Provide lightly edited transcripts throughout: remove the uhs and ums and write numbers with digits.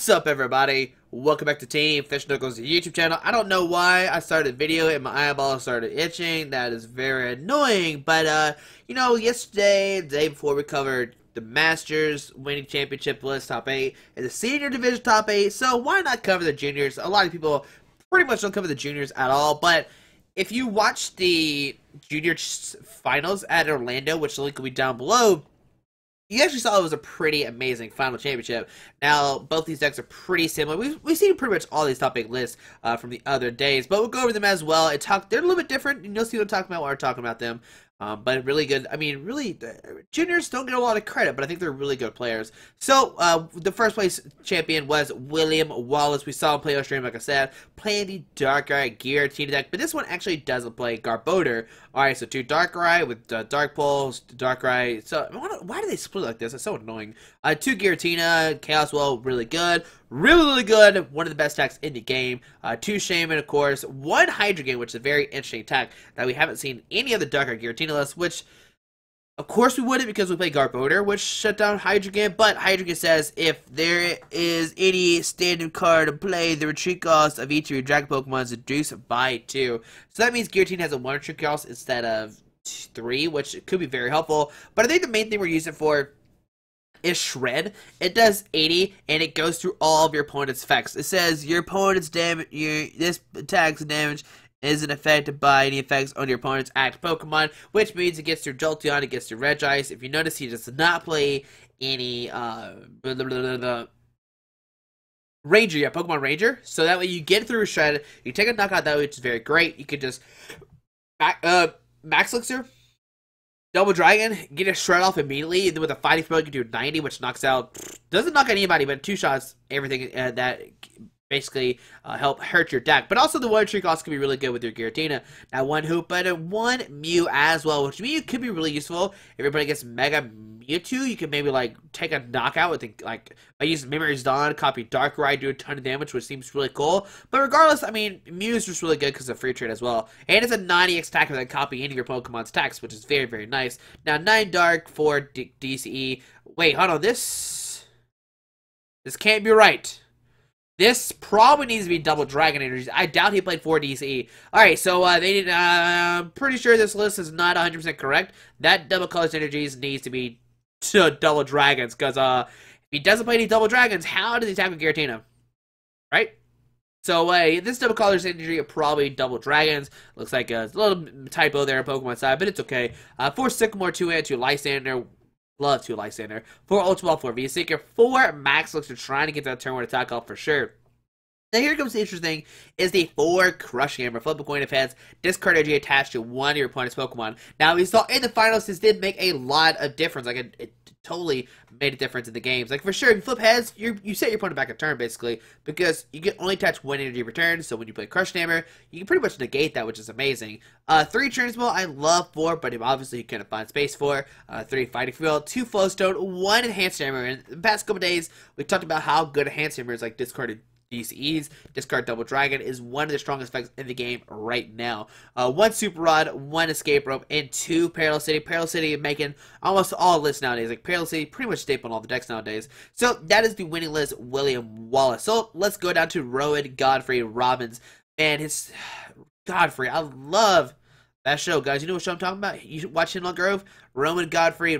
What's up, everybody? Welcome back to Team Fish Knuckles YouTube channel. I don't know why I started a video and my eyeball started itching. That is very annoying. But, yesterday, the day before, we covered the Masters winning championship list top 8 and the senior division top 8. So why not cover the juniors? A lot of people pretty much don't cover the juniors at all. But if you watch the junior finals at Orlando, which the link will be down below, you actually saw it was a pretty amazing final championship. Now, both these decks are pretty similar. We've seen pretty much all these top 8 lists from the other days, but we'll go over them as well. They're a little bit different, and you'll see what I'm talking about when we're talking about them. But really good. I mean, really, juniors don't get a lot of credit, but I think they're really good players. So, the first place champion was William Wallace. We saw him play on stream, like I said, playing the Darkrai Giratina deck, but this one actually doesn't play Garbodor. Alright, so 2 Darkrai with Dark Pulse, Darkrai. So, why do they split like this? It's so annoying. 2 Giratina, Chaos Well, really good. Really good. One of the best attacks in the game. 2 Shaman, of course. 1 Hydreigon, which is a very interesting attack that we haven't seen any other Darkrai Giratina lists, which, of course, we wouldn't because we play Garbodor, which shut down Hydreigon. But Hydreigon says if there is any standard card to play, the retreat cost of each of your Dragon Pokemon is reduced by 2. So that means Giratina has a 1 retreat cost instead of 3, which could be very helpful. But I think the main thing we're using for is Shred. It does 80, and it goes through all of your opponent's effects. It says your opponent's damage, this attack's damage isn't affected by any effects on your opponent's active Pokemon, which means it gets through Jolteon, it gets through Regice. If you notice, he does not play any Ranger yet, Pokemon Ranger. So that way you get through Shred, you take a knockout that way, which is very great. You could just Max Elixir, Double Dragon, get a Shred off immediately, and then with a Fighting Spell, you can do 90, which knocks out, doesn't knock anybody, but 2 shots, everything that basically help hurt your deck. But also the 1 tree cost can be really good with your Giratina. Now 1 Hoopa and 1 Mew as well, which Mew could be really useful. If everybody gets Mega Mewtwo, you can maybe like take a knockout with I use Memory's Dawn, copy Darkrai, do a ton of damage, which seems really cool. But regardless, I mean, Mew is just really good because of free trade as well. And it's a 90x attacker that copy any of your Pokemon's attacks, which is very, very nice. Now 9 Dark, 4 DCE. Wait, hold on, this can't be right. This probably needs to be Double Dragon energies. I doubt he played 4 DCE. Alright, so they didn't. I'm pretty sure this list is not 100% correct. That Double Colors energies needs to be Double Dragons. Because if he doesn't play any Double Dragons, how does he attack with Giratina? Right? So this Double Colors energy are probably Double Dragons. Looks like a little typo there on Pokemon side, but it's okay. 4 Sycamore, 2 and 2 Lysander. Love 2 Lysander. 4 Ultra Ball, 4 V-Seeker, 4 Max Elixir, trying to get that turn 1 attack off for sure. Now here comes the interesting, is the 4 Crush Hammer. Flip a coin of heads, discard energy attached to 1 of your opponent's Pokemon. Now we saw in the finals, this did make a lot of difference. Like it totally made a difference in the games. Like for sure, if you flip heads, you set your opponent back a turn basically, because you can only attach 1 energy per turn. So when you play Crush Hammer, you can pretty much negate that, which is amazing. 3 Transmol, I love 4, but obviously you couldn't find space for. 3 Fighting Field, 2 Flowstone, 1 Enhanced Hammer. And in the past couple days, we talked about how good Enhanced Hammer is, like discarded DCEs, discard Double Dragon is one of the strongest effects in the game right now. 1 Super Rod, 1 Escape Rope, and 2 Parallel City. Parallel City making almost all lists nowadays. Like Parallel City pretty much staple on all the decks nowadays. So that is the winning list, William Wallace. So let's go down to Rowan Godfrey Robbins. Man, his Godfrey, I love that show, guys. You know what show I'm talking about? You should watch Hemlock Grove. Rowan Godfrey.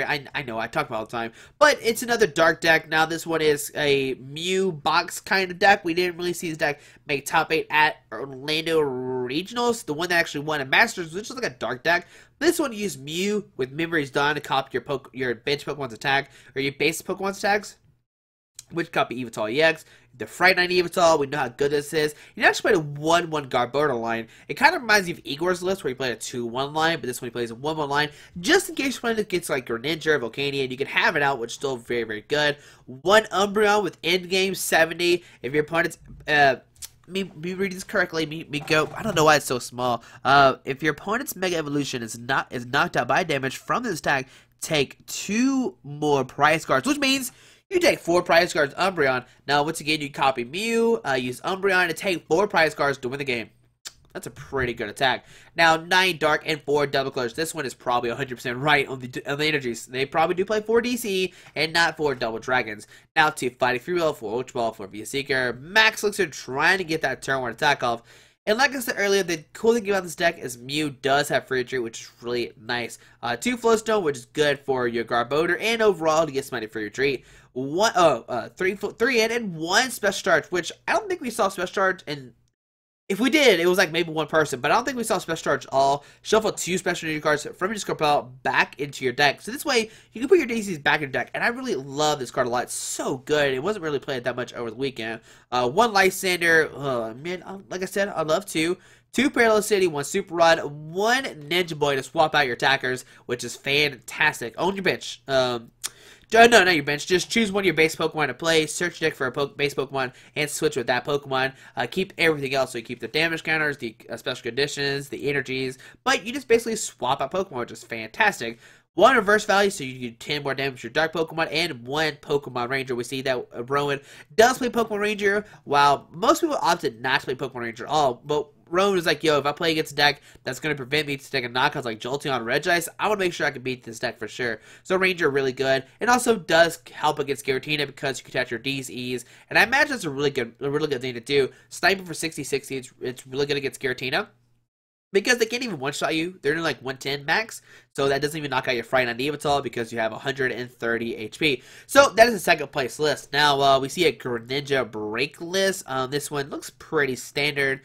I know, I talk about it all the time. But it's another dark deck. Now, this one is a Mew box kind of deck. We didn't really see this deck make top 8 at Orlando Regionals. The one that actually won at Masters, which is like a dark deck. This one used Mew with Memory's Dawn to copy your bench Pokemon's attack, or your base Pokemon's attacks, which copy Evital EX. The Fright Night Evital, we know how good this is. You actually played a 1-1 Garbodor line. It kind of reminds me of Igor's list, where he played a 2-1 line, but this one he plays a 1-1 line, just in case your opponent gets like Greninja or Volcanion, you can have it out, which is still very, very good. 1 Umbreon with endgame 70. If your opponent's me read this correctly, me go, I don't know why it's so small. If your opponent's Mega Evolution is knocked out by damage from this attack, take 2 more prize cards, which means you take 4 prize cards, Umbreon. Now, once again, you copy Mew, use Umbreon to take 4 prize cards to win the game. That's a pretty good attack. Now, 9 Dark and 4 Double Clutch. This one is probably 100% right on the energies. They probably do play 4 DC and not 4 Double Dragons. Now, 2 Fighting Free Will, 4 Ultra Ball, 4 Via Seeker. Max Elixir trying to get that turn 1 attack off. And like I said earlier, the cool thing about this deck is Mew does have free retreat, which is really nice. 2 Flowstone, which is good for your Garbodor, and overall to get some money for your treat. 3 in and 1 Special Charge, which I don't think we saw Special Charge in. If we did, it was like maybe 1 person, but I don't think we saw Special Charge at all. Shuffle 2 Special Energy cards from your discard pile back into your deck. So this way, you can put your DCs back in your deck, and I really love this card a lot. It's so good. It wasn't really played that much over the weekend. 1 Lysander, man, like I said, I love 2. 2 Parallel City, 1 Super Rod, 1 Ninja Boy to swap out your attackers, which is fantastic. Own your bench. No, not your bench. Just choose one of your base Pokemon to play, search your deck for a base Pokemon, and switch with that Pokemon. Keep everything else, so you keep the damage counters, the special conditions, the energies, but you just basically swap out Pokemon, which is fantastic. 1 reverse value, so you do 10 more damage to your Dark Pokemon, and 1 Pokemon Ranger. We see that Rowan does play Pokemon Ranger, while most people opted not to play Pokemon Ranger at all, but Rowan is like, yo, if I play against a deck that's going to prevent me to take a knockouts like Jolteon Regice, I want to make sure I can beat this deck for sure. So Ranger really good. It also does help against Giratina because you can attach your DCs, and I imagine that's a really good thing to do. Sniping for 60-60, it's really good against Giratina. Because they can't even one-shot you. They're in like 110 max. So that doesn't even knock out your Fright on Nevatal because you have 130 HP. So that is the second place list. Now we see a Greninja break list. This one looks pretty standard.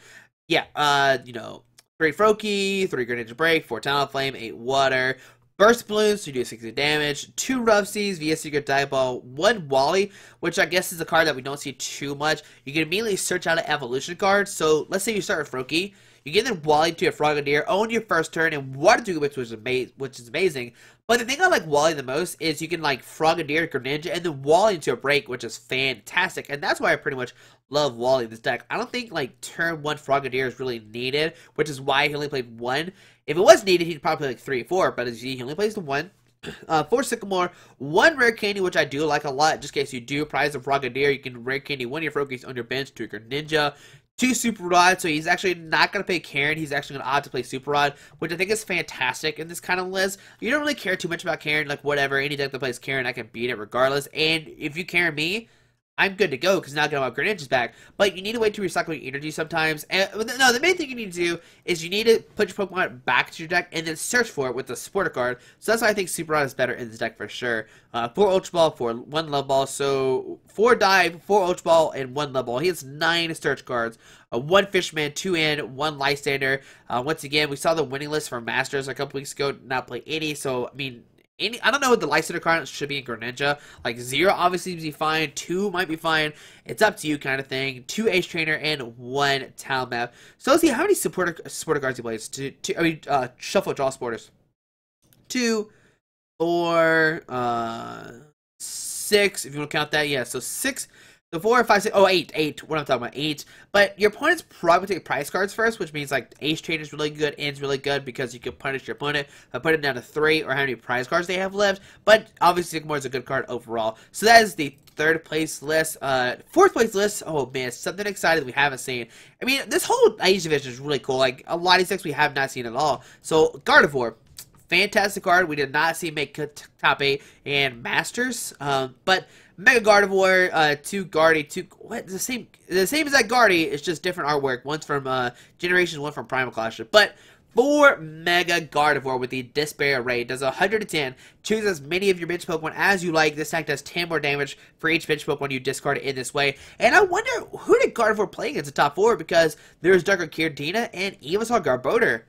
Yeah, you know, 3 Froakie, 3 Greninja break, 4 Talonflame, 8 Water. Burst Balloons to do 60 damage, 2 Rough Seas via Secret Dive Ball, 1 Wally, which I guess is a card that we don't see too much. You can immediately search out an evolution card. So let's say you start with Froakie. You get then Wally to a Frogadier, own your first turn, and Water to which is amazing. But the thing I like Wally the most is you can like Frogadier, Greninja, and then Wally into a break, which is fantastic. And that's why I pretty much love Wally in this deck. I don't think like turn 1 Frogadier is really needed, which is why he only played 1. If it was needed, he'd probably play like 3 or 4, but as you see, he only plays the 1. 4 Sycamore, 1 Rare Candy, which I do like a lot. Just in case you do prize a Frogadier, you can Rare Candy 1 of your Froakies on your bench to your Greninja. 2 Super Rod, so he's actually not going to play Karen. He's actually going to opt to play Super Rod, which I think is fantastic in this kind of list. You don't really care too much about Karen, like whatever. Any deck that plays Karen, I can beat it regardless. And if you Karen me, I'm good to go because now I got my Greninja's back. But you need to wait to recycle your energy sometimes. And no, the main thing you need to do is you need to put your Pokemon back to your deck and then search for it with the supporter card. So that's why I think Super Rod is better in this deck for sure. 4 Ultra Ball, 1 Love Ball. So 4 Dive, 4 Ultra Ball, and 1 Love Ball. He has 9 search cards. 1 Fishman, 2 in, 1 Lysander. Once again, we saw the winning list for Masters a couple weeks ago. Not play any. So, I mean, I don't know what the Lysander card should be in Greninja. Like 0 obviously would be fine, 2 might be fine. It's up to you kind of thing. 2 Ace Trainer and 1 Town Map. So let's see how many supporter cards he plays. Shuffle draw supporters. 2, 4, 6 if you want to count that. Yeah, so 6. So 4, 5, 6, oh, 8. What I'm talking about, 8. But your opponent's probably take prize cards first, which means like Ace Trainer is really good, End's really good because you can punish your opponent by putting down to 3 or how many prize cards they have left. But obviously Sycamore is a good card overall. So that is the 3rd place list. 4th place list, oh man, something exciting that we haven't seen. I mean, this whole Age division is really cool. Like a lot of these decks we have not seen at all. So Gardevoir. Fantastic card. We did not see him make top 8 and Masters. But Mega Gardevoir, 2 Guardy, 2 what the same as that Guardy, it's just different artwork. One's from Generations, one from Primal Clash. But 4 Mega Gardevoir with the Despair Array does 110. Choose as many of your bench Pokemon as you like. This attack does 10 more damage for each bench Pokemon you discard in this way. And I wonder who did Gardevoir play against the top 4 because there's Darker Giratina and Evasaur Garbodor.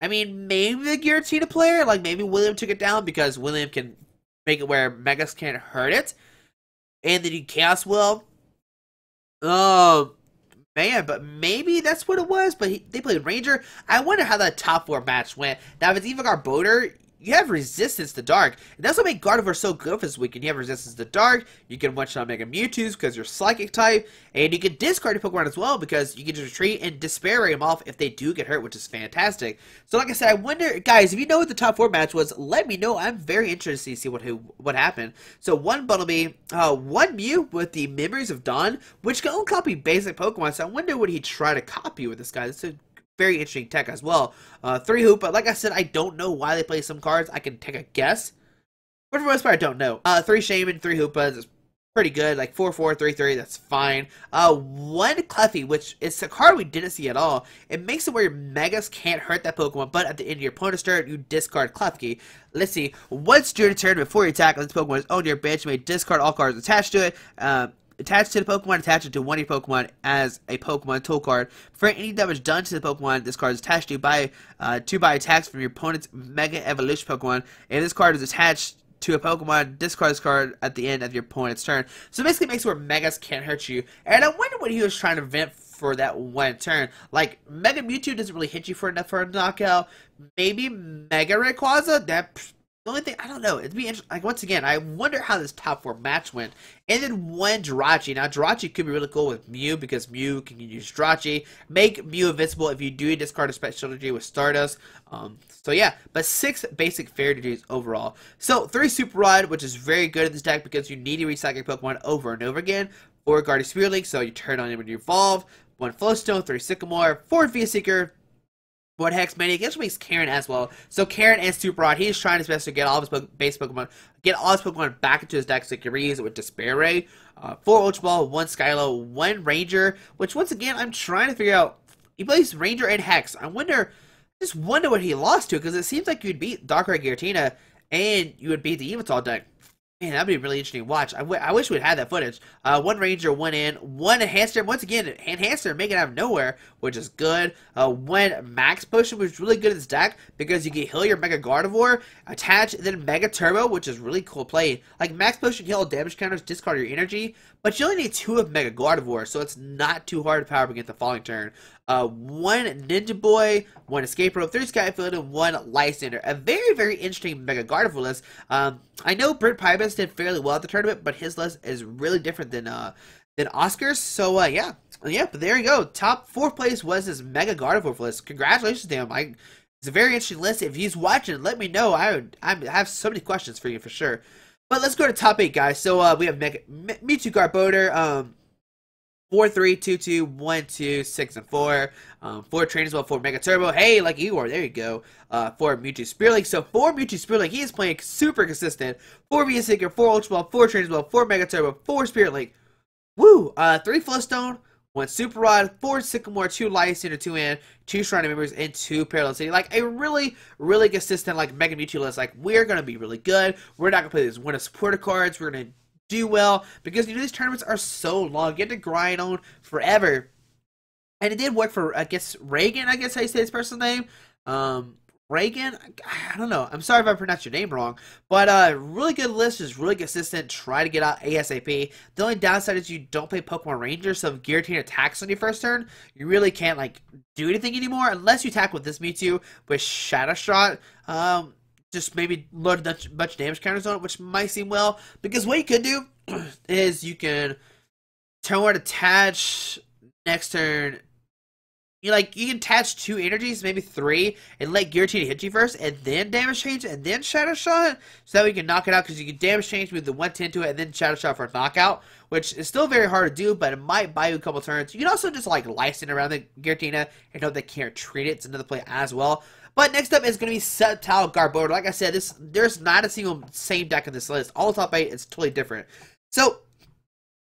I mean, maybe the Giratina player, like maybe William took it down because William can make it where Megas can't hurt it. And then you Chaos Will. Oh, man, but maybe that's what it was. But they played Ranger. I wonder how that top 4 match went. Now, if it's even Garbodor, you have resistance to dark. And that's what makes Gardevoir so good for this weekend. You have resistance to dark. You can one-shot Mega Mewtwo's because you're Psychic type. And you can discard your Pokemon as well because you can just retreat and Despair Ray them off if they do get hurt, which is fantastic. So like I said, I wonder, guys, if you know what the top 4 match was, let me know. I'm very interested to see what happened. So 1 Bumblebee, 1 Mew with the Memories of Dawn, which can only copy basic Pokemon. So I wonder what he tried to copy with this guy. That's a very interesting tech as well. 3 Hoopa, like I said, I don't know why they play some cards. I can take a guess, but for the most part, I don't know. 3 Shaman, 3 Hoopas is pretty good. Like 4/4, 3/3, that's fine. 1 Clefty, which is a card we didn't see at all. It makes it where your Megas can't hurt that Pokemon, but at the end of your opponent's turn, you discard Klefki. Let's see. Once during the turn before you attack, this Pokemon is on your bench, you may discard all cards attached to it. Attached to the Pokemon, attach it to one of your Pokemon as a Pokemon tool card. For any damage done to the Pokemon, this card is attached to by attacks from your opponent's Mega Evolution Pokemon, and this card is attached to a Pokemon, discard this card at the end of your opponent's turn. So basically it makes it where Megas can't hurt you. And I wonder what he was trying to prevent for that one turn. Like, Mega Mewtwo doesn't really hit you for enough for a knockout. Maybe Mega Rayquaza? The only thing, I don't know. It'd be interesting. Like, once again, I wonder how this top 4 match went. And then 1 Jirachi. Now, Jirachi could be really cool with Mew because Mew can use Jirachi. Make Mew invincible if you do discard a special energy with Stardust. So yeah, but 6 basic fairy energies overall. So 3 Super Rod, which is very good in this deck because you need to recycle Pokemon over and over again. 4 Guardian Spirit Link, so you turn on it when you evolve. 1 Flowstone, 3 Sycamore, 4 Via Seeker, 1 Hex Mania. Guess what makes Karen as well. So Karen and Super Rod, he's trying his best to get all of his base Pokemon, get all his Pokemon back into his deck so he can reuse it with Despair Ray. 4 Ultra Ball, 1 Skylo, 1 Ranger, which once again, I'm trying to figure out. He plays Ranger and Hex. I just wonder what he lost to, because it seems like you'd beat Darkrai Giratina and you would beat the Evital deck. Man, that'd be really interesting to watch. I wish we'd had that footage. 1 Ranger, 1 in, 1 Enhancer. Once again, Enhancer making it out of nowhere, which is good. 1 Max Potion, which is really good in this deck because you can heal your Mega Gardevoir, attach, then Mega Turbo, which is really cool play. Like, Max Potion heal damage counters, discard your energy, but you only need 2 of Mega Gardevoir, so it's not too hard to power up against the following turn. 1 Ninja Boy, 1 Escape Rope, 3 Skyfield, and 1 Lysander. A very, very interesting Mega Gardevoir list. I know Brent Pybus did fairly well at the tournament, but his list is really different than Oscar's. So, yeah, but there you go. Top 4th place was his Mega Gardevoir list. Congratulations to him. It's a very interesting list. If he's watching, let me know. I have so many questions for you for sure. But let's go to top 8, guys. So, we have Mewtwo Garbodor, 4, 3, 2, 2, 1, 2, 6, and 4. 4 trainers, well, 4 Mega Turbo. Hey, like Igor, there you go. 4 Mewtwo Spirit Link. So 4 Mewtwo Spirit Link. He is playing super consistent. 4 Via Seeker, 4 Ultra Ball, 4 trainers, well, 4 Mega Turbo, 4 Spirit Link. Woo! 3 Flowstone, 1 Super Rod, 4 Sycamore, 2 Lysander, 2 N, 2 Shrine Members, and 2 Parallel City. Like, a really, really consistent, like, Mega Mewtwo list. Like, we're gonna be really good. We're not gonna play these winner supporter cards. We're gonna do well because these tournaments are so long. You have to grind on forever. And it did work for, I guess, Reagan, I guess how you say his personal name. Reagan, I don't know. I'm sorry if I pronounced your name wrong. But really good list, is really consistent. Try to get out ASAP. The only downside is you don't play Pokemon Ranger, so if Giratina attacks on your first turn, you really can't, like, do anything anymore unless you attack with this Mewtwo with Shadow Shot. Just maybe load a bunch of damage counters on it, which might seem well. Because what you could do is you can turn 1 attach, next turn, you can attach 2 energies, maybe 3, and let Giratina hit you first, and then damage change, and then Shadow Shot, so that way you can knock it out, because you can damage change with the 110 to it, and then Shadow Shot for a knockout, which is still very hard to do, but it might buy you a couple turns. You can also just, like, Lysander around the Giratina, and hope they can't treat it. It's another play as well. But next up is going to be Sceptile Garbodor. Like I said, there's not a single same deck in this list. All top 8 is totally different. So,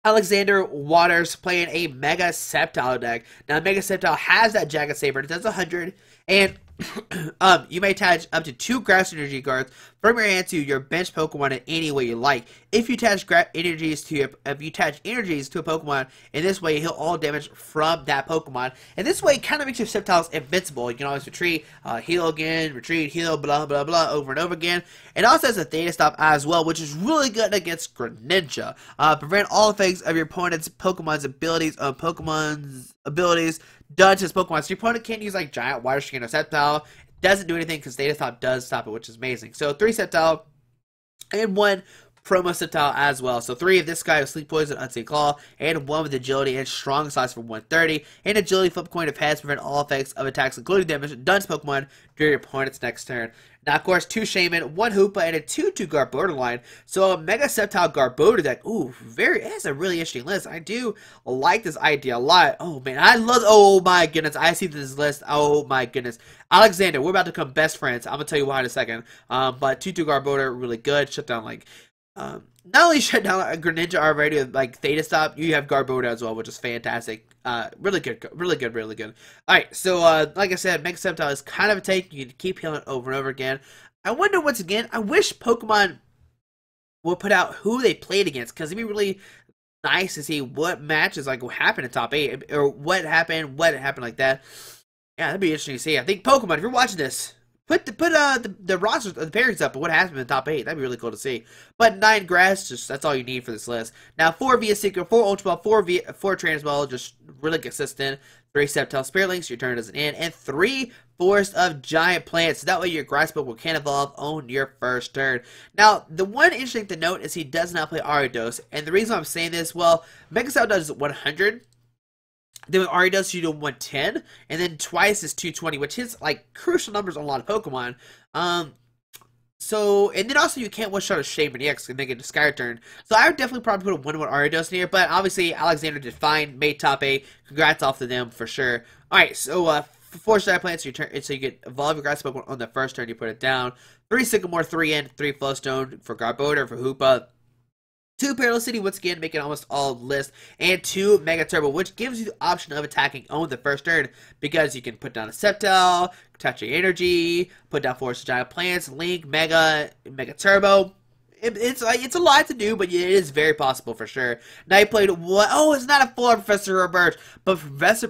Alexander Waters playing a Mega Sceptile deck. Now, Mega Sceptile has that Jagged Saber. It does 100. And you may attach up to 2 Grass Energy cards from your hand to your bench Pokemon in any way you like. If you attach energies to a Pokemon, in this way you heal all damage from that Pokemon. And this way it kind of makes your Sceptiles invincible. You can always retreat, heal again, retreat, heal, blah blah blah, over and over again. It also has a Theta Stop as well, which is really good against Greninja. Prevent all effects of your opponent's Pokemon's abilities done to his Pokemon. So your opponent can't use like Giant, Water Skin, or Sceptile. It doesn't do anything because Theta Stop does stop it, which is amazing. So 3 Sceptile and 1 Chroma Sceptile as well. So 3 of this guy with Sleep Poison, Unseen Claw, and 1 with Agility and Strong Size for 130. And Agility flip coin of heads prevent all effects of attacks, including damage, done to Pokemon during your opponent's next turn. Now, of course, 2 Shaman, 1 Hoopa, and a 2/2 Garbodor line. So a Mega Sceptile Garbodor deck. Ooh, it's a really interesting list. I do like this idea a lot. Oh, man, I love, oh my goodness, I see this list. Oh my goodness. Alexander, we're about to become best friends. I'm going to tell you why in a second. But 2/2 Garbodor, really good. Shut down, like, not only shut down Greninja already with, like, Theta Stop, you have Garbodor as well, which is fantastic. Really good, really good, really good. Alright, so, like I said, Mega Sceptile is kind of a take. You can keep healing over and over again. I wonder, once again, I wish Pokemon would put out who they played against, because it'd be really nice to see what matches, like, what happened in top 8, or what happened like that. Yeah, that'd be interesting to see. I think Pokemon, if you're watching this, put the rosters, the pairings up, and what happened in the top 8. That'd be really cool to see. But 9 Grass, just that's all you need for this list. Now 4 Via Secret, 4 Ultra Ball, 4 Transball, just really consistent. 3 Sceptile Spirit Links, your turn doesn't end, and 3 Forest of Giant Plants. That way your Grass Pokemon can evolve on your first turn. Now, the one interesting thing to note is he does not play Ariados, and the reason I'm saying this, well, Mega Sceptile does 100. Then with Ariados, you do 110, and then twice is 220, which hits, like, crucial numbers on a lot of Pokemon. So, and then also you can't one-shot a Shaman EX and make it a Sky Turn. So I would definitely probably put a 1-1 Ariados in here, but obviously Alexander did fine, made top 8. Congrats off to them for sure. Alright, so, 4 Sky Plants, so you get evolve your Grass Pokemon on the first turn, you put it down. 3 Sycamore, 3 End, 3 Flowstone for Garbodor, for Hoopa. 2 Paralycity, once again, making almost all list, and 2 Mega Turbo, which gives you the option of attacking on the first turn, because you can put down a Sceptile, touch your energy, put down Forest of Giant Plants, Link, Mega Turbo. It's a lot to do, but it is very possible for sure. Now you played what? Oh, it's not a full Professor Birch, but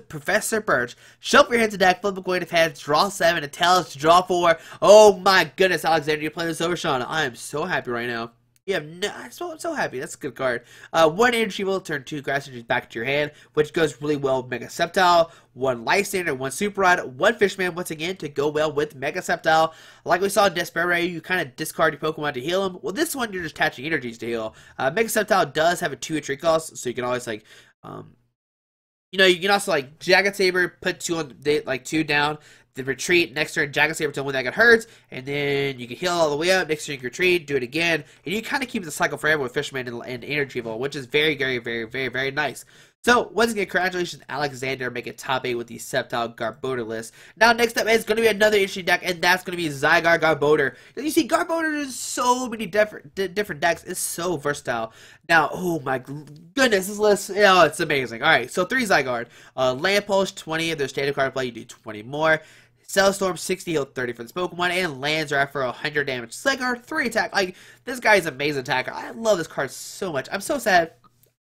Professor Birch. Shuffle your hands to deck, flip a coin of heads, draw 7, and tails to draw 4. Oh my goodness, Alexander, you're playing this over Sean. I am so happy right now. Yeah, I'm so happy. That's a good card. 1 Energy will turn 2 Grass Energies back to your hand, which goes really well with Mega Sceptile. 1 Lysander, 1 Super Rod, 1 Fishman, once again, to go well with Mega Sceptile. Like we saw in Desperay, you kind of discard your Pokemon to heal them. Well, this one, you're just attaching energies to heal. Mega Sceptile does have a 2 entry cost, so you can always, like, you know, you can also, like, Jagged Saber, put 2 on, like, 2 down. Then retreat, next turn Jagged Saber till when that got hurt, and then you can heal all the way up, next turn you can retreat, do it again, and you kind of keep the cycle forever with Fishman and Energy Evolve, which is very, very, very, very, very nice. So, once again, congratulations, Alexander, making top 8 with the Sceptile Garbodor list. Now, next up is going to be another interesting deck, and that's going to be Zygarde Garbodor. You see, Garbodor is so many different decks. It's so versatile. Now, oh my goodness, this list, oh, it's amazing. Alright, so 3 Zygarde. Land Pulse, 20. If there's standard card play, you do 20 more. Cellstorm, 60 heal 30 for this Pokemon, and lands are for 100 damage. Zygarde, 3 attack. Like, this guy is an amazing attacker. I love this card so much. I'm so sad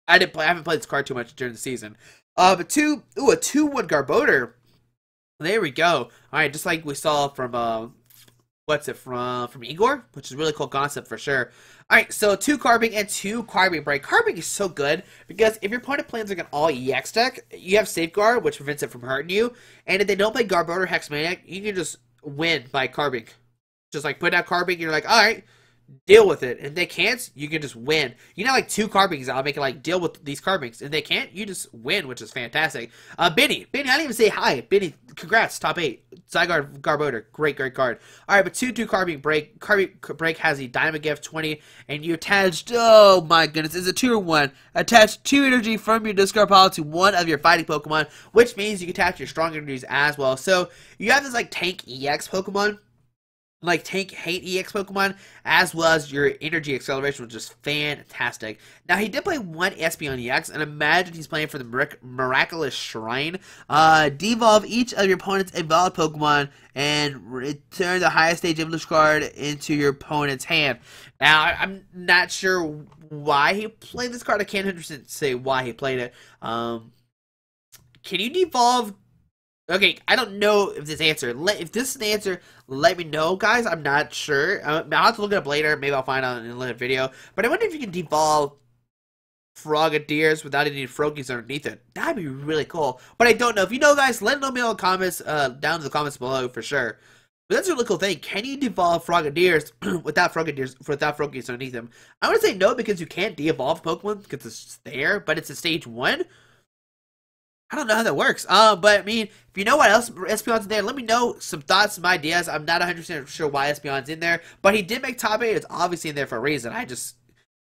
I haven't played this card too much during the season. But a 2/1 Garbodor. There we go. Alright, just like we saw from, what's it, from Igor? Which is a really cool concept for sure. Alright, so 2 Carbink and 2 Carbink Break. Carbink is so good, because if your opponent plays like an all-EX deck, you have Safeguard, which prevents it from hurting you, and if they don't play Garbodor Hexmaniac, you can just win by Carbink. Just, like, put down Carbink, and you're like, alright, deal with it. And they can't, you can just win. You know, like 2 Carbinks out, make it like deal with these Carbinks. And they can't, you just win, which is fantastic. Benny, I didn't even say hi. Benny, congrats, top 8. Zygarde Garbodor, great card. Alright, but 2/2 Carbink Break. Carbink Break has the Diamond Gift 20, and you attached, oh my goodness, it's a 2/1. Attach 2 energy from your discard pile to one of your fighting Pokemon, which means you can attach your strong energies as well. So you have this like tank EX Pokemon, like tank hate EX Pokemon, as well as your energy acceleration, which is fantastic. Now, he did play 1 Espeon EX, and imagine he's playing for the Miraculous Shrine. Devolve each of your opponent's evolved Pokemon and return the highest stage evolution card into your opponent's hand. Now, I'm not sure why he played this card. I can't 100% say why he played it. Can you devolve? Okay, I don't know if this answer. If this is the answer, let me know, guys. I'm not sure. I'll have to look it up later. Maybe I'll find out in a later video. But I wonder if you can devolve Frogadiers without any Froakies underneath it. That'd be really cool. But I don't know. If you know, guys, let me know in the comments, down in the comments below for sure. But that's a really cool thing. Can you de-evolve Frogadiers without Frogadiers underneath them? I want to say no because you can't de-evolve Pokemon because it's there, but it's a stage 1. I don't know how that works. But I mean, if you know what else Espeon's in there, let me know some thoughts, some ideas. I'm not 100% sure why Espeon's in there, but he did make top 8. It's obviously in there for a reason. I just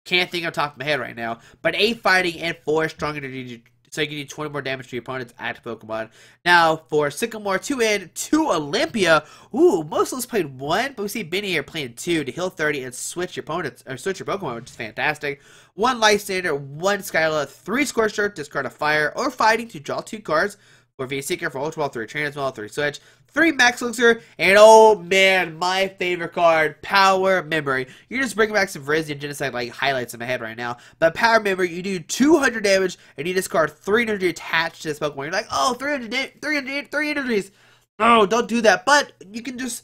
can't think on top of my head right now. But 8 fighting and 4 strong energy, so you can do 20 more damage to your opponent's active Pokemon. Now, for Sycamore, 2 in, 2 Olympia. Ooh, most of us played 1, but we see Benny here playing 2 to heal 30 and switch your opponents, or switch your Pokemon, which is fantastic. 1 Lysander, 1 Skyla, 3 Scorched Earth, discard a Fire, or Fighting to draw 2 cards. 4 V-Seeker, for Ultra Ball, 3 Transmol, 3 Switch, 3 Max Elixir, and oh man, my favorite card, Power Memory. You're just bringing back some Virizion Genocide like highlights in my head right now. But Power Memory, you do 200 damage, and you discard 3 energy attached to this Pokemon. You're like, oh, 3 energies. No, don't do that. But you can just,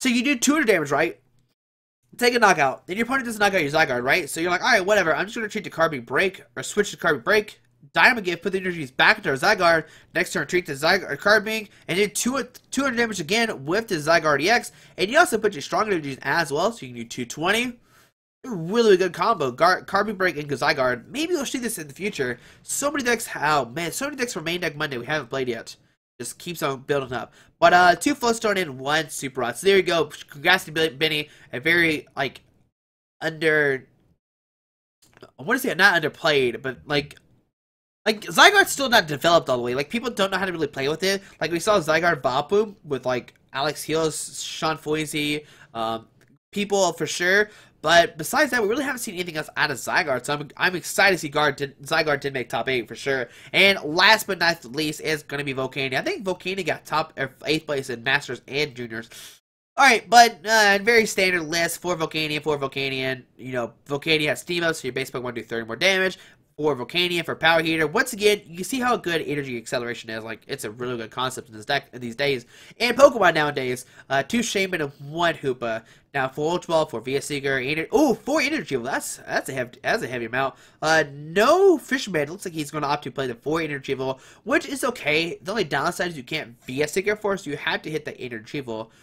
so you do 200 damage, right? Take a knockout. Then your opponent doesn't knock out your Zygarde, right? So you're like, alright, whatever. I'm just going to treat the Carbon Break, or switch to Carbon Break. Diamond Gift, put the energies back into our Zygarde. Next turn, treat the Zygarde Carbon, and then 200 damage again with the Zygarde EX. And you also put your strong energies as well, so you can do 220. Really good combo. Carbon Break and Zygarde. Maybe we'll see this in the future. So many decks, oh man, so many decks for main deck Monday we haven't played yet. Just keeps on building up. But 2 Flowstone and 1 Super Rod. So there you go. Congrats to Benny. A very, like, I want to say not underplayed, but like Zygarde's still not developed all the way. Like, people don't know how to really play with it. Like, we saw Zygarde Vapoom with, like, Alex Heels, Sean Foisey, people for sure. But besides that, we really haven't seen anything else out of Zygarde. So I'm excited to see Zygarde did make top 8 for sure. And last but not least is going to be Volcania. I think Volcania got 8th place in Masters and Juniors. Alright, but very standard list. 4 Volcanion. You know, Volcania has Steam Up, so your base Pokemon do 30 more damage. 4 Volcanion for Power Heater. Once again, you see how good energy acceleration is. Like, it's a really good concept in this deck in these days. And Pokemon nowadays, 2 Shaman and 1 Hoopa. Now, 4 Ultra Ball, 4 VS Seeker, 4 Energy. Well, that's a heavy amount. No Fisherman. Looks like he's going to opt to play the 4 Energy Evil, which is okay. The only downside is you can't VS Seeker for, so you have to hit the Energy Evil.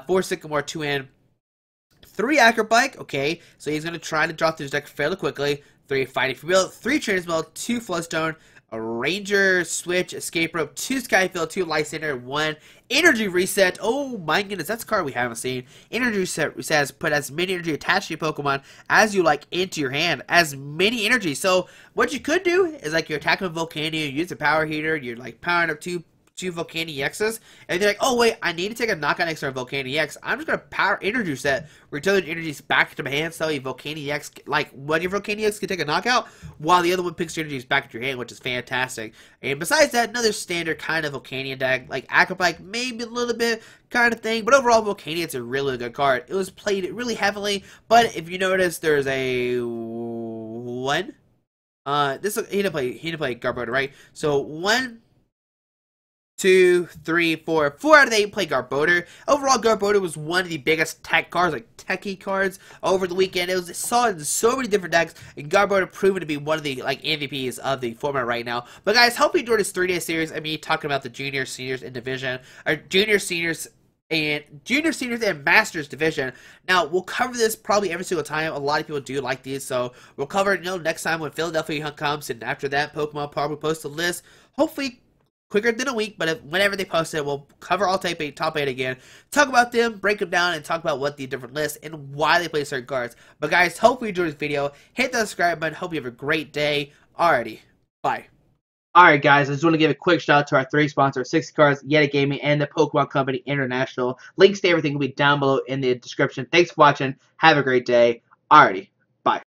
4 Sycamore, 2 in. 3 Acrobike, okay, so he's going to try to drop through his deck fairly quickly. 3 Fighting for Will, 3 Transmol, 2 Flowstone, a Ranger, Switch, Escape Rope, 2 Skyfield, 2 Lysander, 1 Energy Reset. Oh my goodness, that's a card we haven't seen. Energy Reset says put as many energy attached to your Pokemon as you like into your hand. As many energy. So what you could do is like you're attacking with Volcania, you use a Power Heater, you're like powering up 2 Volcanion EXs, and they're like, oh wait, I need to take a knockout next turn Volcanion EX. I'm just gonna power energy set, return the energies back into my hand, so your Volcanion EX, like one of your Volcanion EX can take a knockout, while the other one picks your energies back into your hand, which is fantastic. And besides that, another standard kind of Volcanion deck, like Acrobike, maybe a little bit kind of thing, but overall Volcanion's a really good card. It was played really heavily, but if you notice, there's a 1. He didn't play Garbodor, right? So 1, 2, 3, 4. 4 out of the 8 play Garbodor. Overall, Garbodor was one of the biggest tech cards, like techie cards, over the weekend. It was saw in so many different decks, and Garbodor proven to be one of the like MVPs of the format right now. But guys, hope you enjoyed this 3-day series. I mean, talking about the juniors, seniors, and division, or juniors, seniors, and masters division. Now we'll cover this probably every single time. A lot of people do like these, so we'll cover it, next time when Philadelphia Hunt comes, and after that, Pokemon probably post a list. Hopefully quicker than a week, but whenever they post it, we'll cover all top 8 again, talk about them, break them down, and talk about what the different lists and why they play certain cards. But guys, hope you enjoyed this video. Hit the subscribe button. Hope you have a great day. Alrighty, bye. Alright guys, I just want to give a quick shout out to our 3 sponsors, 60 Cards, Yeti Gaming, and the Pokemon Company International. Links to everything will be down below in the description. Thanks for watching. Have a great day. Alrighty.